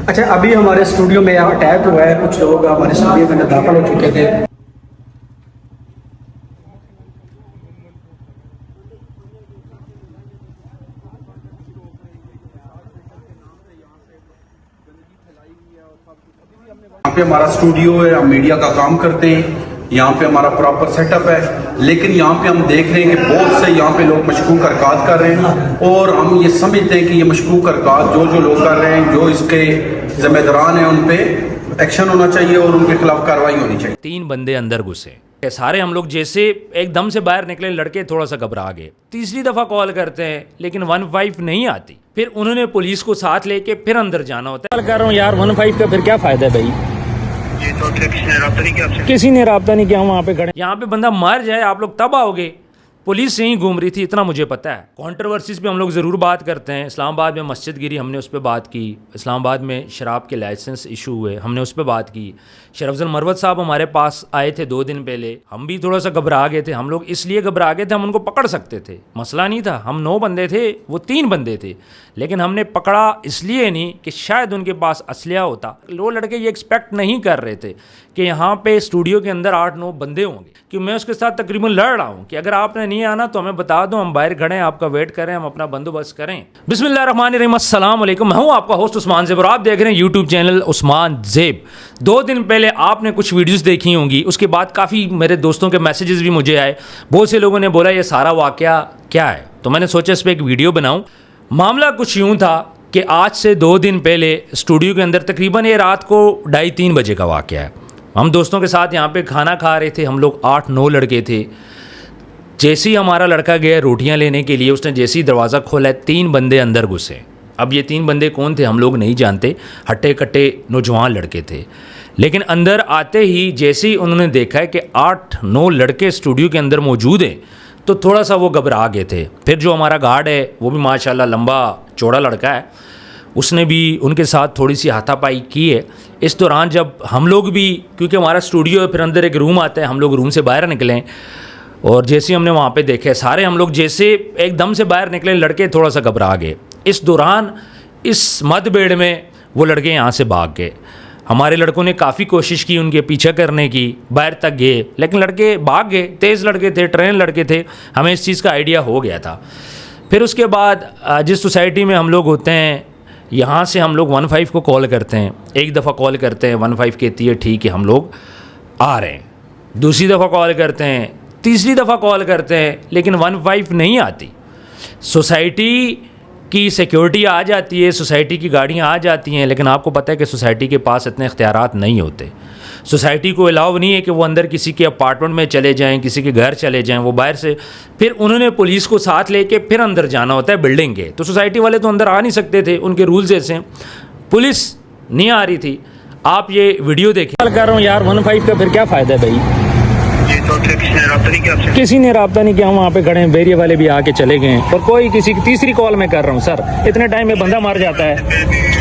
अच्छा, अभी हमारे स्टूडियो में अटैक हुआ है, कुछ लोग हमारे स्टूडियो में दाखिल हो चुके थे। यहाँ पे हमारा स्टूडियो है, हम मीडिया का काम करते हैं, यहाँ पे हमारा प्रॉपर सेटअप है। लेकिन यहाँ पे हम देख रहे हैं कि बहुत से यहाँ पे लोग मशकूक हरकत कर रहे हैं और हम ये समझते हैं कि ये मशकूक हरकत जो लोग कर रहे हैं, जो इसके जिम्मेदारान हैं, उन पे एक्शन होना चाहिए और उनके खिलाफ कार्रवाई होनी चाहिए। 3 बंदे अंदर घुसे, सारे हम लोग जैसे एकदम से बाहर निकले, लड़के थोड़ा सा घबरा गए। तीसरी दफ़ा कॉल करते हैं लेकिन 15 नहीं आती। फिर उन्होंने पुलिस को साथ लेके फिर अंदर जाना होता है। कॉल कर रहा हूँ यार, 15 का फिर क्या फ़ायदा है भाई? ये तो किसी ने रब्ता नहीं किया आपसे? किसी ने रब्ता नहीं किया। वहाँ पे खड़े, यहाँ पे बंदा मर जाए आप लोग तब आओगे। पुलिस यहीं घूम रही थी, इतना मुझे पता है। कंट्रोवर्सीज पे हम लोग ज़रूर बात करते हैं। इस्लामाबाद में मस्जिद गिरी, हमने उस पर बात की। इस्लामाबाद में शराब के लाइसेंस इशू हुए, हमने उस पर बात की। शरफजल मरवत साहब हमारे पास आए थे 2 दिन पहले, हम भी थोड़ा सा घबरा गए थे। हम लोग इसलिए घबरा गए थे, हम उनको पकड़ सकते थे, मसला नहीं था। हम 9 बंदे थे, वो 3 बंदे थे, लेकिन हमने पकड़ा इसलिए नहीं कि शायद उनके पास असलिया होता। वो लड़के ये एक्सपेक्ट नहीं कर रहे थे कि यहाँ पे स्टूडियो के अंदर 8-9 बंदे होंगे, कि मैं उसके साथ तकरीबन लड़ रहा हूँ कि अगर आपने नहीं आना तो हमें बता दो, हम बाहर खड़े हैं, आपका वेट करें, हम अपना बंदोबस्त करें। बिस्मिल्लाहिर्रहमानिर्रहीम, अस्सलाम वालेकुम। मैं हूँ आपका होस्ट उस्मान ज़ेब और आप देख रहे हैं यूट्यूब चैनल उस्मान ज़ेब। 2 दिन पहले आपने कुछ वीडियोस देखी होंगी, उसके बाद काफ़ी मेरे दोस्तों के मैसेजेस भी मुझे आए। बहुत से लोगों ने बोला ये सारा वाक़या क्या है, तो मैंने सोचा इस पर एक वीडियो बनाऊँ। मामला कुछ यूँ था कि आज से 2 दिन पहले स्टूडियो के अंदर तकरीबन ये रात को 2:30-3 बजे का वाक़या है। हम दोस्तों के साथ यहाँ पे खाना खा रहे थे, हम लोग 8-9 लड़के थे। जैसे ही हमारा लड़का गया रोटियां लेने के लिए, उसने जैसे ही दरवाज़ा खोला, 3 बंदे अंदर घुसे। अब ये 3 बंदे कौन थे हम लोग नहीं जानते, हट्टे कट्टे नौजवान लड़के थे। लेकिन अंदर आते ही जैसे ही उन्होंने देखा है कि 8-9 लड़के स्टूडियो के अंदर मौजूद हैं, तो थोड़ा सा वो घबरा गए थे। फिर जो हमारा गार्ड है वो भी माशाल्लाह लंबा चौड़ा लड़का है, उसने भी उनके साथ थोड़ी सी हाथापाई की है। इस दौरान जब हम लोग भी, क्योंकि हमारा स्टूडियो है, फिर अंदर एक रूम आता है, हम लोग रूम से बाहर निकले और जैसे ही हमने वहाँ पे देखे, सारे हम लोग जैसे एकदम से बाहर निकले, लड़के थोड़ा सा घबरा गए। इस दौरान इस मतभेड़ में वो लड़के यहाँ से भाग गए। हमारे लड़कों ने काफ़ी कोशिश की उनके पीछे करने की, बाहर तक गए, लेकिन लड़के भाग गए। तेज़ लड़के थे, ट्रेन लड़के थे, हमें इस चीज़ का आइडिया हो गया था। फिर उसके बाद जिस सोसाइटी में हम लोग होते हैं, यहाँ से हम लोग 15 को कॉल करते हैं। एक दफ़ा कॉल करते हैं, 15 कहती है ठीक है हम लोग आ रहे हैं। दूसरी दफ़ा कॉल करते हैं, तीसरी दफ़ा कॉल करते हैं, लेकिन 15 नहीं आती। सोसाइटी की सिक्योरिटी आ जाती है, सोसाइटी की गाड़ियाँ आ जाती हैं, लेकिन आपको पता है कि सोसाइटी के पास इतने इख्तियारात नहीं होते। सोसाइटी को अलाउ नहीं है कि वो अंदर किसी के अपार्टमेंट में चले जाएं, किसी के घर चले जाएं, वो बाहर से। फिर उन्होंने पुलिस को साथ लेके फिर अंदर जाना होता है बिल्डिंग के। तो सोसाइटी वाले तो अंदर आ नहीं सकते थे, उनके रूल्स ऐसे हैं। पुलिस नहीं आ रही थी। आप ये वीडियो देखिए। कॉल कर रहा हूँ यार, 15 का फिर क्या फ़ायदा है भाई? ये तो किसी ने रब्ता नहीं किया आपसे? किसी ने रब्ता नहीं किया। वहाँ पे खड़े हैं, बेरिया वाले भी आके चले गए और कोई किसी की तीसरी कॉल मैं कर रहा हूँ। सर इतने टाइम में बंदा मर जाता है,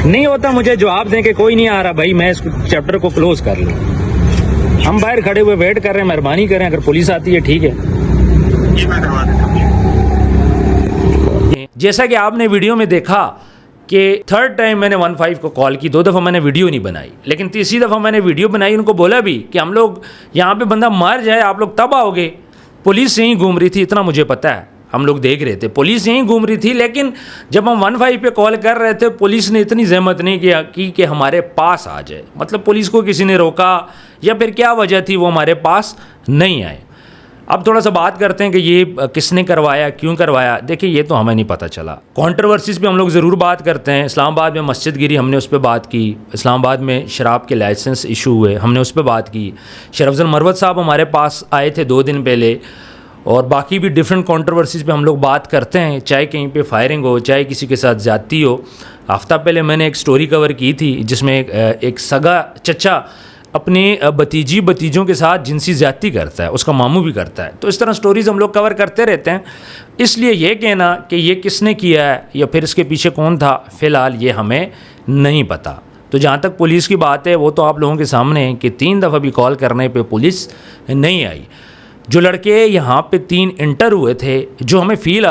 नहीं होता मुझे जवाब दें कि कोई नहीं आ रहा। भाई मैं इस चैप्टर को क्लोज कर लूँ, हम बाहर खड़े हुए वेट कर रहे हैं, मेहरबानी करें, अगर पुलिस आती है ठीक है। ये मैं करवा देता हूँ। जैसा कि आपने वीडियो में देखा कि 3rd टाइम मैंने 15 को कॉल की, 2 दफ़ा मैंने वीडियो नहीं बनाई, लेकिन तीसरी दफ़ा मैंने वीडियो बनाई। उनको बोला भी कि हम लोग यहाँ पे बंदा मर जाए आप लोग तब आओगे। पुलिस यहीं घूम रही थी, इतना मुझे पता है, हम लोग देख रहे थे पुलिस यहीं घूम रही थी। लेकिन जब हम 15 पे कॉल कर रहे थे, पुलिस ने इतनी जहमत नहीं किया कि हमारे पास आ जाए। मतलब पुलिस को किसी ने रोका या फिर क्या वजह थी वो हमारे पास नहीं आए। अब थोड़ा सा बात करते हैं कि ये किसने करवाया, क्यों करवाया। देखिए ये तो हमें नहीं पता चला। कंट्रोवर्सीज पे हम लोग ज़रूर बात करते हैं। इस्लामाबाद में मस्जिद गिरी, हमने उस पर बात की। इस्लामाबाद में शराब के लाइसेंस इशू हुए, हमने उस पर बात की। शरफजल मरवत साहब हमारे पास आए थे 2 दिन पहले, और बाकी भी डिफरेंट कंट्रोवर्सीज पे हम लोग बात करते हैं, चाहे कहीं पे फायरिंग हो, चाहे किसी के साथ ज़्यादती हो। हफ्ता पहले मैंने एक स्टोरी कवर की थी जिसमें एक सगा चचा अपने भतीजों के साथ जिनसी ज़्यादती करता है, उसका मामू भी करता है। तो इस तरह स्टोरीज़ हम लोग कवर करते रहते हैं। इसलिए ये कहना कि ये किसने किया है या फिर इसके पीछे कौन था, फ़िलहाल ये हमें नहीं पता। तो जहाँ तक पुलिस की बात है वो तो आप लोगों के सामने है कि 3 दफ़ा भी कॉल करने पे पुलिस नहीं आई। जो लड़के यहाँ पे 3 इंटर हुए थे, जो हमें फील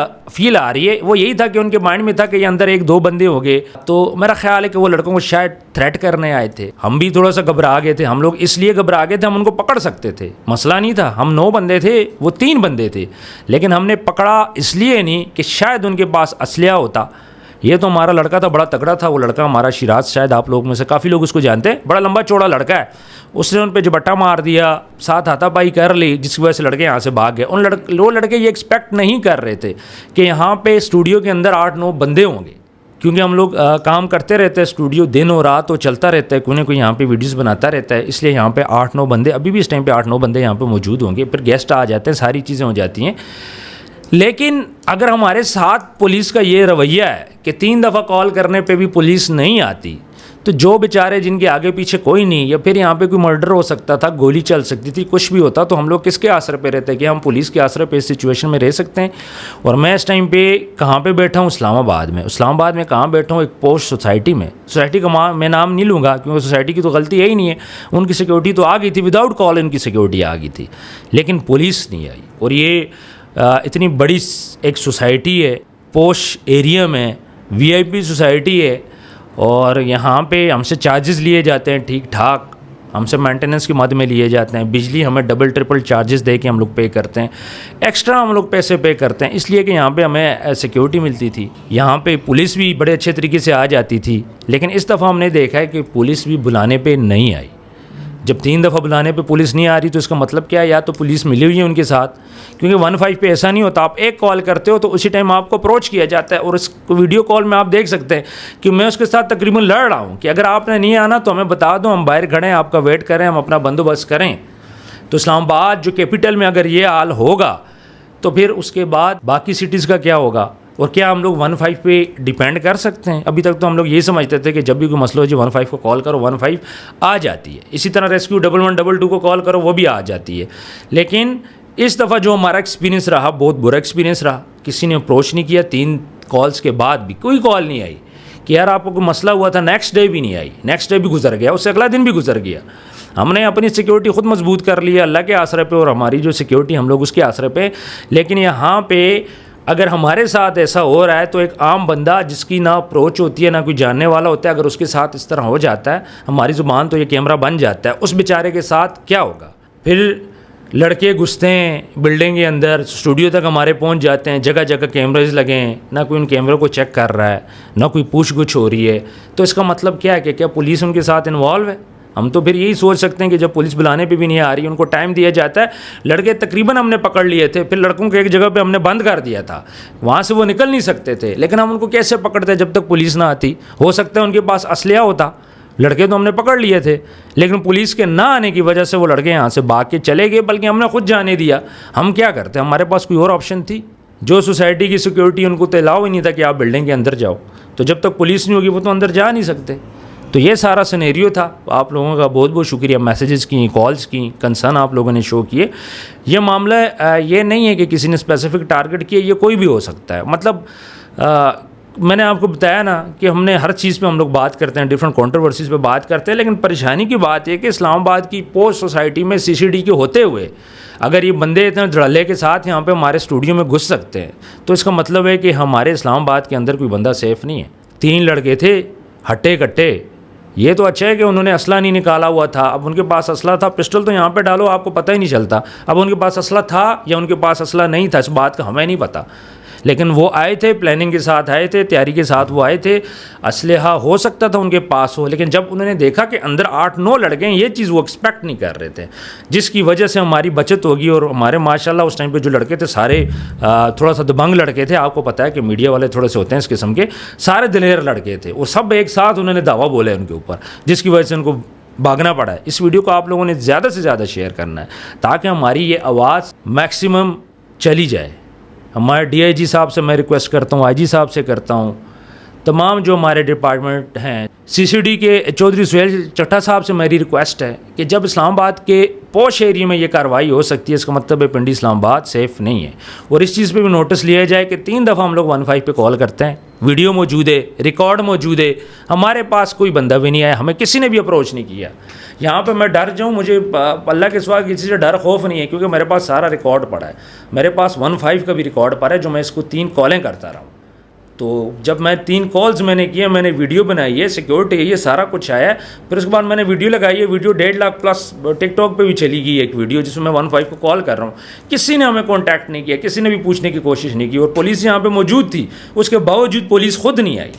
आ रही है वो यही था कि उनके माइंड में था कि ये अंदर 1-2 बंदे हो गए। तो मेरा ख्याल है कि वो लड़कों को शायद थ्रेट करने आए थे। हम भी थोड़ा सा घबरा गए थे। हम लोग इसलिए घबरा गए थे, हम उनको पकड़ सकते थे, मसला नहीं था। हम 9 बंदे थे, वो 3 बंदे थे, लेकिन हमने पकड़ा इसलिए नहीं कि शायद उनके पास असलिया होता। ये तो हमारा लड़का था, बड़ा तगड़ा था वो लड़का हमारा, शिराज, शायद आप लोग में से काफ़ी लोग उसको जानते हैं। बड़ा लंबा चौड़ा लड़का है। उसने उन पर झपट्टा मार दिया, साथ हाथापाई कर ली, जिसकी वजह से लड़के यहाँ से भाग गए। वो लड़के ये एक्सपेक्ट नहीं कर रहे थे कि यहाँ पे स्टूडियो के अंदर 8-9 बंदे होंगे, क्योंकि हम लोग काम करते रहते हैं, स्टूडियो दिन और रात तो चलता रहता है, कोई ना कोई यहाँ पे वीडियोस बनाता रहता है। इसलिए यहाँ पे 8-9 बंदे, अभी भी इस टाइम पे 8-9 बंदे यहाँ पे मौजूद होंगे। फिर गेस्ट आ जाते हैं, सारी चीज़ें हो जाती हैं। लेकिन अगर हमारे साथ पुलिस का ये रवैया है कि 3 दफ़ा कॉल करने पे भी पुलिस नहीं आती, तो जो बेचारे जिनके आगे पीछे कोई नहीं, या फिर यहाँ पे कोई मर्डर हो सकता था, गोली चल सकती थी, कुछ भी होता, तो हम लोग किसके आसरे पे रहते हैं कि हम पुलिस के आसरे पे इस सिचुएशन में रह सकते हैं। और मैं इस टाइम पे कहाँ पे बैठा हूँ? इस्लामाबाद में। इस्लामाबाद में कहाँ बैठा हूँ? एक पोश सोसाइटी में। सोसाइटी का मैं नाम नहीं लूँगा, क्योंकि सोसाइटी की तो गलती यही नहीं है। उनकी सिक्योरिटी तो आ गई थी, विदाउट कॉल उनकी सिक्योरिटी आ गई थी, लेकिन पुलिस नहीं आई। और ये इतनी बड़ी एक सोसाइटी है, पोश एरिया में, VIP सोसाइटी है, और यहाँ पे हमसे चार्जेस लिए जाते हैं ठीक ठाक, हमसे मेंटेनेंस की मद में लिए जाते हैं। बिजली हमें डबल ट्रिपल चार्जेस दे के हम लोग पे करते हैं, एक्स्ट्रा हम लोग पैसे पे करते हैं, इसलिए कि यहाँ पे हमें सिक्योरिटी मिलती थी। यहाँ पे पुलिस भी बड़े अच्छे तरीके से आ जाती थी, लेकिन इस दफ़ा हमने देखा है कि पुलिस भी बुलाने पे नहीं आई। जब 3 दफ़ा बुलाने पे पुलिस नहीं आ रही, तो इसका मतलब क्या है? या तो पुलिस मिली हुई है उनके साथ, क्योंकि 15 पे ऐसा नहीं होता। आप एक कॉल करते हो तो उसी टाइम आपको अप्रोच किया जाता है, और इस वीडियो कॉल में आप देख सकते हैं कि मैं उसके साथ तकरीबन लड़ रहा हूँ कि अगर आपने नहीं आना तो हमें बता दो, हम बाहर खड़े हैं, आपका वेट करें, हम अपना बंदोबस्त करें। तो इस्लामाबाद जो कैपिटल में अगर ये हाल होगा, तो फिर उसके बाद बाकी सिटीज़ का क्या होगा? और क्या हम लोग 15 पे डिपेंड कर सकते हैं? अभी तक तो हम लोग ये समझते थे कि जब भी कोई मसला हो जी 15 को कॉल करो, 15 आ जाती है। इसी तरह रेस्क्यू 1112 को कॉल करो, वो भी आ जाती है। लेकिन इस दफ़ा जो हमारा एक्सपीरियंस रहा, बहुत बुरा एक्सपीरियंस रहा। किसी ने अप्रोच नहीं किया, 3 कॉल्स के बाद भी कोई कॉल नहीं आई कि यार आपको कोई मसला हुआ था। नेक्स्ट डे भी नहीं आई, नेक्स्ट डे भी गुजर गया, उससे अगला दिन भी गुजर गया। हमने अपनी सिक्योरिटी खुद मजबूत कर ली है अल्लाह के आसरे पे, और हमारी जो सिक्योरिटी हम लोग उसके आसरे पे। लेकिन यहाँ पे अगर हमारे साथ ऐसा हो रहा है, तो एक आम बंदा जिसकी ना अप्रोच होती है, ना कोई जानने वाला होता है, अगर उसके साथ इस तरह हो जाता है, हमारी ज़ुबान तो ये कैमरा बन जाता है, उस बेचारे के साथ क्या होगा? फिर लड़के घुसते हैं बिल्डिंग के अंदर, स्टूडियो तक हमारे पहुंच जाते हैं, जगह जगह कैमरेज लगे हैं, ना कोई उन कैमरों को चेक कर रहा है, ना कोई पूछ-गुछ हो रही है। तो इसका मतलब क्या है कि क्या पुलिस उनके साथ इन्वॉल्व है? हम तो फिर यही सोच सकते हैं कि जब पुलिस बुलाने पे भी नहीं आ रही, उनको टाइम दिया जाता है। लड़के तकरीबन हमने पकड़ लिए थे, फिर लड़कों को एक जगह पे हमने बंद कर दिया था, वहाँ से वो निकल नहीं सकते थे, लेकिन हम उनको कैसे पकड़ते जब तक पुलिस ना आती? हो सकता है उनके पास असलिया होता, लड़के तो हमने पकड़ लिए थे, लेकिन पुलिस के ना आने की वजह से वो लड़के यहाँ से भाग के चले गए, बल्कि हमने खुद जाने दिया। हम क्या करते? हमारे पास कोई और ऑप्शन थी? जो सोसाइटी की सिक्योरिटी, उनको तो अलाउ ही नहीं था कि आप बिल्डिंग के अंदर जाओ, तो जब तक पुलिस नहीं होगी वो तो अंदर जा नहीं सकते। तो ये सारा सिनेरियो था। आप लोगों का बहुत बहुत शुक्रिया, मैसेजेस की, कॉल्स की, कंसर्न आप लोगों ने शो किए। ये मामला ये नहीं है कि किसी ने स्पेसिफिक टारगेट किया, ये कोई भी हो सकता है। मतलब मैंने आपको बताया ना कि हमने हर चीज़ पे हम लोग बात करते हैं, डिफरेंट कंट्रोवर्सीज़ पे बात करते हैं, लेकिन परेशानी की बात है कि इस्लामाबाद की पोस्ट सोसाइटी में CCD के होते हुए अगर ये बंदे इतने धड़ल्ले के साथ यहाँ पे हमारे स्टूडियो में घुस सकते हैं, तो इसका मतलब है कि हमारे इस्लामाबाद के अंदर कोई बंदा सेफ़ नहीं है। 3 लड़के थे हट्टे कट्टे। ये तो अच्छा है कि उन्होंने असला नहीं निकाला हुआ था। अब उनके पास असला था, पिस्टल तो यहाँ पे डालो आपको पता ही नहीं चलता। अब उनके पास असला था या उनके पास असला नहीं था, इस बात का हमें नहीं पता, लेकिन वो आए थे, प्लानिंग के साथ आए थे, तैयारी के साथ वो आए थे। असलहा हो सकता था उनके पास हो, लेकिन जब उन्होंने देखा कि अंदर 8-9 लड़के हैं, ये चीज़ वो एक्सपेक्ट नहीं कर रहे थे, जिसकी वजह से हमारी बचत होगी। और हमारे माशाल्लाह उस टाइम पे जो लड़के थे सारे थोड़ा सा दबंग लड़के थे। आपको पता है कि मीडिया वाले थोड़े से होते हैं इस किस्म के, सारे दिलेर लड़के थे। वो सब एक साथ उन्होंने दावा बोले उनके ऊपर, जिसकी वजह से उनको भागना पड़ा है। इस वीडियो को आप लोगों ने ज़्यादा से ज़्यादा शेयर करना है, ताकि हमारी ये आवाज़ मैक्सिमम चली जाए। हमारे DIG साहब से मैं रिक्वेस्ट करता हूँ, IG साहब से करता हूँ, तमाम जो हमारे डिपार्टमेंट हैं, CCD के चौधरी सुहेल चट्टा साहब से मेरी रिक्वेस्ट है कि जब इस्लामाबाद के पॉश एरिया में ये कार्रवाई हो सकती है, इसका मतलब है पिंडी इस्लामाबाद सेफ़ नहीं है। और इस चीज़ पे भी नोटिस लिया जाए कि 3 दफ़ा हम लोग 15 पे कॉल करते हैं, वीडियो मौजूद है, रिकॉर्ड मौजूद है, हमारे पास कोई बंदा भी नहीं आया, हमें किसी ने भी अप्रोच नहीं किया। यहाँ पे मैं डर जाऊँ, मुझे अल्लाह के सिवा किसी से डर खौफ नहीं है, क्योंकि मेरे पास सारा रिकॉर्ड पड़ा है। मेरे पास 15 का भी रिकॉर्ड पड़ा है, जो मैं इसको 3 कॉलें करता रहा हूँ। तो जब मैं 3 कॉल्स मैंने किए, मैंने वीडियो बनाई है, सिक्योरिटी है, ये सारा कुछ आया है। फिर उसके बाद मैंने वीडियो लगाई है, वीडियो 1.5 लाख प्लस टिकटॉक पे भी चली गई एक वीडियो, जिसमें मैं 15 को कॉल कर रहा हूँ। किसी ने हमें कांटेक्ट नहीं किया, किसी ने भी पूछने की कोशिश नहीं की, और पुलिस यहाँ पे मौजूद थी, उसके बावजूद पुलिस खुद नहीं आई।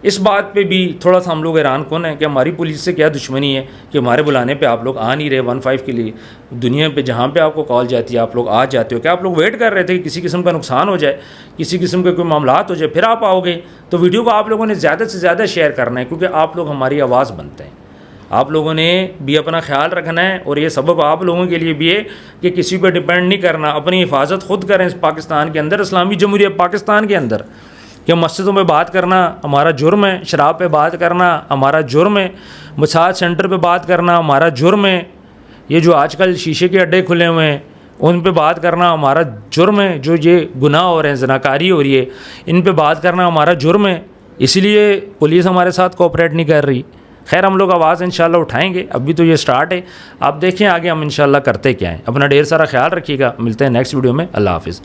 इस बात पे भी थोड़ा सा हम लोग हैरान कौन है कि हमारी पुलिस से क्या दुश्मनी है कि हमारे बुलाने पे आप लोग आ नहीं रहे 15 के लिए। दुनिया पे जहाँ पे आपको कॉल जाती है आप लोग आ जाते हो। क्या आप लोग वेट कर रहे थे कि किसी किस्म का नुकसान हो जाए, किसी किस्म के कोई मामलात हो जाए, फिर आप आओगे? तो वीडियो को आप लोगों ने ज़्यादा से ज़्यादा शेयर करना है, क्योंकि आप लोग हमारी आवाज़ बनते हैं। आप लोगों ने भी अपना ख्याल रखना है, और ये सबब आप लोगों के लिए भी है कि किसी पर डिपेंड नहीं करना, अपनी हिफाजत खुद करें। इस पाकिस्तान के अंदर, इस्लामी जमहूरियत पाकिस्तान के अंदर, कि मस्जिदों में बात करना हमारा जुर्म है, शराब पे बात करना हमारा जुर्म है, मसाज सेंटर पे बात करना हमारा जुर्म है, ये जो आजकल शीशे के अड्डे खुले हुए हैं उन पे बात करना हमारा जुर्म है, जो ये गुनाह हो रहे हैं, ज़नाकारी हो रही है, इन पे बात करना हमारा जुर्म है। इसलिए पुलिस हमारे साथ कोऑपरेट नहीं कर रही। खैर, हम लोग आवाज़ इंशाल्लाह उठाएंगे, अभी तो ये स्टार्ट है। आप देखें आगे हम इंशाल्लाह करते क्या हैं। अपना ढेर सारा ख्याल रखिएगा, मिलते हैं नेक्स्ट वीडियो में। अल्लाह हाफिज़।